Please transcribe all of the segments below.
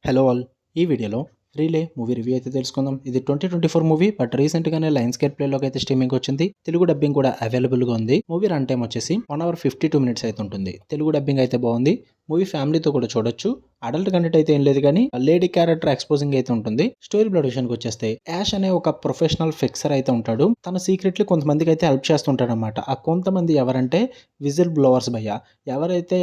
Hello all. ఈ వీడియోలో రీలే movie review అయితే తెలుసుకుందాం. ఇది 2024 మూవీ, బట్ రీసెంట్గానే లయన్స్ గేట్ ప్లేలోకి అయితే స్ట్రీమింగ్ వచ్చింది. తెలుగు డబ్బింగ్ కూడా అవైలబుల్గా ఉంది. మూవీ రన్ టైం వచ్చేసి 1 అవర్ 52 మినిట్స్ అయితే ఉంటుంది. తెలుగు డబ్బింగ్ అయితే బాగుంది. మూవీ ఫ్యామిలీతో కూడా చూడొచ్చు. అడల్ట్ కంటెంట్ అయితే ఏం లేదు కానీ లేడీ క్యారెక్టర్ ఎక్స్పోజింగ్ అయితే ఉంటుంది. స్టోరీ ప్లాట్ విషయానికి వచ్చేస్తే యాష్ అనే ఒక ప్రొఫెషనల్ ఫిక్సర్ అయితే ఉంటాడు. తన సీక్రెట్లీ కొంతమందికి అయితే హెల్ప్ చేస్తుంటాడు అనమాట. ఆ కొంతమంది ఎవరంటే విజిల్ బ్లోవర్స్ భయ్య. ఎవరైతే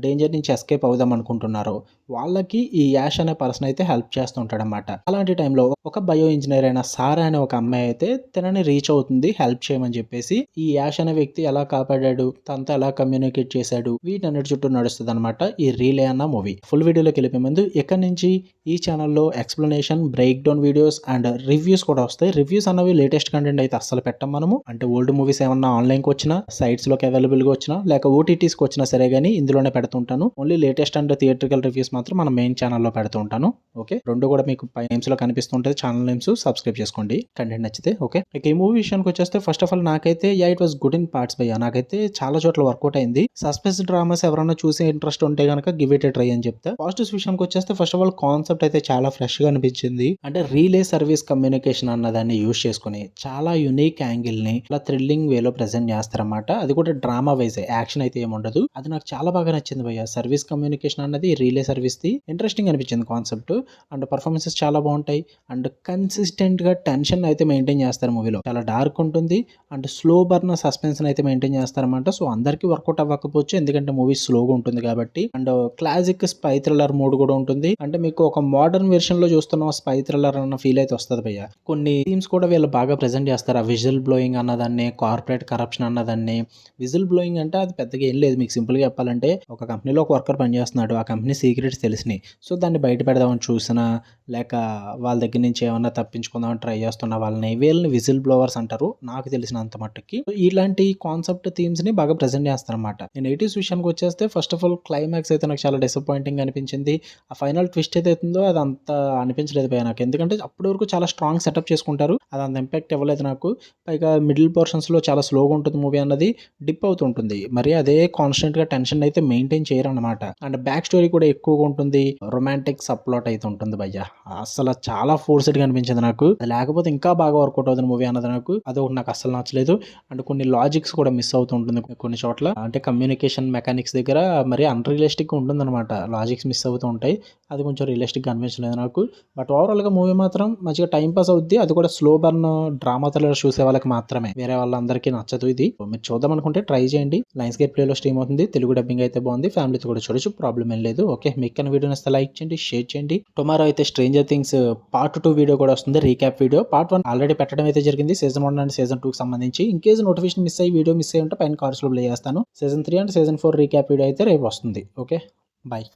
డేంజర్ నుంచి ఎస్కేప్ అవుదాం అనుకుంటున్నారో వాళ్ళకి ఈ యాష్ అనే పర్సన్ అయితే హెల్ప్ చేస్తుంటాడు అనమాట. అలాంటి టైంలో ఒక బయో ఇంజనీర్ అయిన సారా అనే ఒక అమ్మాయి అయితే తనని రీచ్ అవుతుంది హెల్ప్ చేయమని చెప్పేసి. ఈ యాష్ అనే వ్యక్తి ఎలా కాపాడాడు, తనతో ఎలా కమ్యూనికేట్ చేశాడు, వీటన్నిటి చుట్టూ నడుస్తుంది అనమాట ఈ రీలే అన్న మూవీ. ఫుల్ వీడియోలోకి వెళ్ళిపోయే ముందు ఇక్కడ నుంచి ఈ ఛానల్లో explanation, break down videos and reviews కూడా వస్తాయి. రివ్యూస్ అన్నవి లేటెస్ట్ కంటెంట్ అయితే అస్సలు పెట్టాం మనము. అంటే ఓల్డ్ మూవీస్ ఏమన్నా ఆన్లైన్కి వచ్చినా, సైట్స్ లోకి అవైలబుల్ గా వచ్చినా, లేక ఓటీటీస్కి వచ్చినా సరే కానీ ఇందులోనే పెడుతుంటాను. Only latest and theatrical reviews మాత్రం మన మెయిన్ ఛానల్లో పెడుతూ ఉంటాను. ఓకే, రెండు కూడా మీకు పై నేమ్స్ లో కనిపిస్తుంటది. ఛానల్ నేమ్స్ సబ్స్క్రైబ్ చేసుకోండి కంటెంట్ నచ్చితే. ఓకే, ఇక ఈ మూవీ విషయానికి వచ్చేస్తే ఫస్ట్ ఆఫ్ ఆల్ నాకైతే it was good in parts భయ్యా. నాకైతే చాలా చోట్ల వర్కౌట్ అయింది. సస్పెన్స్ డ్రామాస్ ఎవరైనా చూసే ఇంట్రెస్ట్ ఉంటే కనుక గివ్ ఇట్ ఏ ట్రై అని చెప్తా. పాజిటివ్స్ విషయానికి వచ్చేస్తే ఫస్ట్ ఆఫ్ ఆల్ కాన్సెప్ట్ అయితే చాలా ఫ్రెష్ గా అనిపించింది. అంటే రీలే సర్వీస్ కమ్యూనికేషన్ అన్నదాన్ని యూజ్ చేసుకుని చాలా యూనిక్ యాంగిల్ ని ఇలా థ్రిల్లింగ్ వేలో ప్రెజెంట్ చేస్తారన్నమాట. అది కూడా డ్రామా వైజ్, యాక్షన్ అయితే ఏముండదు. అది నాకు చాలా బాగా నచ్చింది భయ్య. సర్వీస్ కమ్యూనికేషన్ అన్నది రీలే సర్వీస్ ది ఇంట్రెస్టింగ్ అనిపించింది కాన్సెప్ట్. అండ్ పర్ఫార్మెన్సెస్ చాలా బాగుంటాయి. అండ్ కన్సిస్టెంట్ గా టెన్షన్ అయితే మెయింటైన్ చేస్తారు మూవీలో. చాలా డార్క్ ఉంటుంది అండ్ స్లో బర్న్ సస్పెన్స్ అయితే మెయింటైన్ చేస్తారన్నమాట. సో అందరికి వర్కౌట్ అవ్వకపోవచ్చు, ఎందుకంటే మూవీ స్లోగా ఉంటుంది కాబట్టి. And classic spy thriller mode కూడా ఉంటుంది. అంటే మీకు ఒక మోడర్న్ వెర్షన్ లో చూస్తున్న స్పై థ్రిల్లర్ అన్న ఫీల్ అయితే వస్తుంది భయ్య. కొన్ని థీమ్స్ కూడా వీళ్ళు బాగా ప్రెజెంట్ చేస్తారు. ఆ విజిల్ బ్లోయింగ్ అన్నదాన్ని, కార్పొరేట్ కరప్షన్ అన్నదాన్ని. విజిల్ బ్లోయింగ్ అంటే అది పెద్దగా ఏం లేదు. మీకు సింపుల్ గా చెప్పాలంటే ఒక కంపెనీలో ఒక వర్కర్ పనిచేస్తున్నాడు, ఆ కంపెనీ సీక్రెట్స్ తెలిసినాయి. సో దాన్ని బయట పెడదామని చూసినా, లేక వాళ్ళ దగ్గర నుంచి ఏమన్నా తప్పించుకుందామని ట్రై చేస్తున్న వీళ్ళని విజిల్ బ్లోవర్స్ అంటారు నాకు తెలిసినంత మట్టుకి. ఇలాంటి కాన్సెప్ట్ థీమ్స్ ని బాగా ప్రెజెంట్ చేస్తారన్నమాట. నెగిటివ్స్ విషయానికి వచ్చేస్తే ఫస్ట్ ఆఫ్ ఆల్ క్లైమాక్స్ అయితే నాకు చాలా డిసప్పాయింటింగ్ అనిపించింది. ఆ ఫైనల్ ట్విస్ట్ అయితే అవుతుందో అది అంత అనిపించలేదు భయ నాకు. ఎందుకంటే అప్పటి వరకు చాలా స్ట్రాంగ్ సెటప్ చేసుకుంటారు, అది అంత ఇంపాక్ట్ ఇవ్వలేదు నాకు. పైగా మిడిల్ పోర్షన్స్ లో చాలా స్లోగా ఉంటుంది మూవీ అన్నది, డిప్ అవుతుంటుంది. మరి అదే కాన్స్టెంట్ గా టెన్షన్ అయితే మెయింటైన్ చేయరు అనమాట. అండ్ బ్యాక్ స్టోరీ కూడా ఎక్కువగా ఉంటుంది. రొమాంటిక్ సప్లాట్ అయితే ఉంటుంది భయ్య. అసలు చాలా ఫోర్స్డ్ గా అనిపించింది నాకు. అది లేకపోతే ఇంకా బాగా వర్కౌట్ అవుతుంది మూవీ అన్నది నాకు. అదొకటి నాకు అసలు నచ్చలేదు. అండ్ కొన్ని లాజిక్స్ కూడా మిస్ అవుతుంటుంది కొన్ని చోట్ల. అంటే కమ్యూనికేషన్ మెకానిక్స్ దగ్గర మరి అన్రియలిస్టిక్ గా ఉంటుంది అనమాట. లాజిక్స్ మిస్ అవుతూ ఉంటాయి. అది కొంచెం రియలిస్టిక్ గా అనిపించలేదు నాకు. బట్ ఓవరాల్ గా మూవీ మాత్రం మంచిగా టైం పాస్ అవుద్ది. అది కూడా స్లో బర్న్ డ్రామా థ్రిల్లర్ చూసే వాళ్ళకి మాత్రమే, వేరే వాళ్ళందరికీ నచ్చదు ఇది. మీరు చూద్దాం అనుకుంటే ట్రై చేయండి. లయన్స్ గేట్ ప్లే లో స్ట్రీమ్ అవుతుంది. తెలుగు డబ్బింగ్ అయితే బాగుంది. ఫ్యామిలీతో కూడా చూడొచ్చు, ప్రాబ్లం ఏం లేదు. ఓకే, మీకు వీడియో నచ్చితే లైక్ చేయండి, షేర్ చేయండి. టుమారో అయితే స్ట్రేంజర్ థింగ్స్ పార్ట్ 2 వీడియో కూడా వస్తుంది. Recap video. పార్ట్ 1 ఆల్రెడీ పెట్టడం అయితే జరిగింది, సీజన్ 1 అండ్ సీజన్ 2 కి సంబంధించి. ఇన్ కేసు నోటిఫికేషన్ మిస్ అయ్యి వీడియో మిస్ అయ్యి ఉంటే పైన కార్డ్స్ లో ప్లే చేస్తాను. Season 3 and season 4 recap video అయితే రేపు వస్తుంది. Okay, bye.